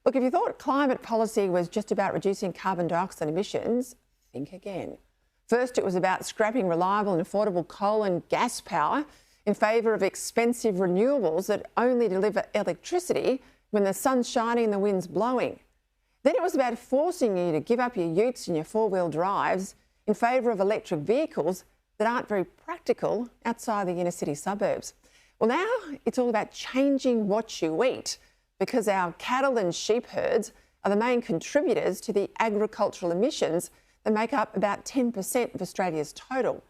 Look, if you thought climate policy was just about reducing carbon dioxide emissions, think again. First, it was about scrapping reliable and affordable coal and gas power in favour of expensive renewables that only deliver electricity when the sun's shining and the wind's blowing. Then it was about forcing you to give up your utes and your four-wheel drives in favour of electric vehicles that aren't very practical outside the inner city suburbs. Well, now it's all about changing what you eat, because our cattle and sheep herds are the main contributors to the agricultural emissions that make up about 10% of Australia's total.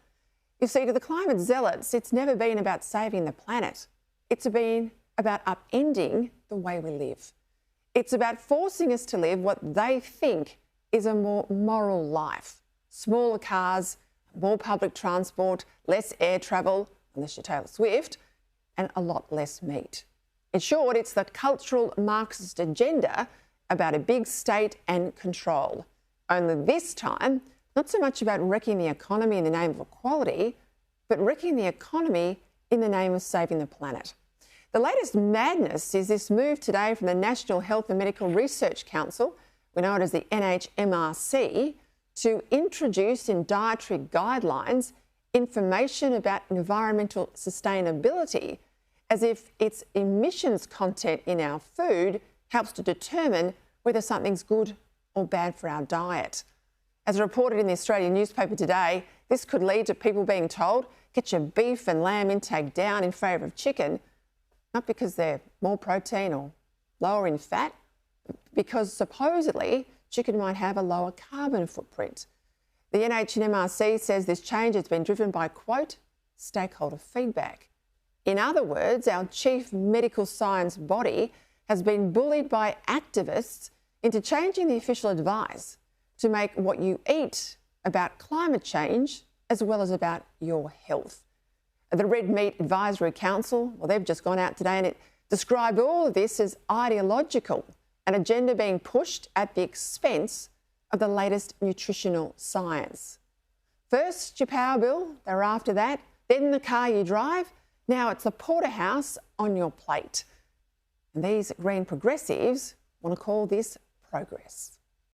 You see, to the climate zealots, it's never been about saving the planet. It's been about upending the way we live. It's about forcing us to live what they think is a more moral life. Smaller cars, more public transport, less air travel, unless you're Taylor Swift, and a lot less meat. In short, it's the cultural Marxist agenda about a big state and control. Only this time, not so much about wrecking the economy in the name of equality, but wrecking the economy in the name of saving the planet. The latest madness is this move today from the National Health and Medical Research Council, we know it as the NH&MRC, to introduce in dietary guidelines information about environmental sustainability, as if its emissions content in our food helps to determine whether something's good or bad for our diet. As reported in the Australian newspaper today, this could lead to people being told, get your beef and lamb intake down in favour of chicken, not because they're more protein or lower in fat, because supposedly chicken might have a lower carbon footprint. The NH&MRC says this change has been driven by, quote, stakeholder feedback. In other words, our chief medical science body has been bullied by activists into changing the official advice to make what you eat about climate change as well as about your health. The Red Meat Advisory Council, well, they've just gone out today and it described all of this as ideological, an agenda being pushed at the expense of the latest nutritional science. First, your power bill, they're after that, then the car you drive. Now it's a porterhouse on your plate. And these green progressives want to call this progress.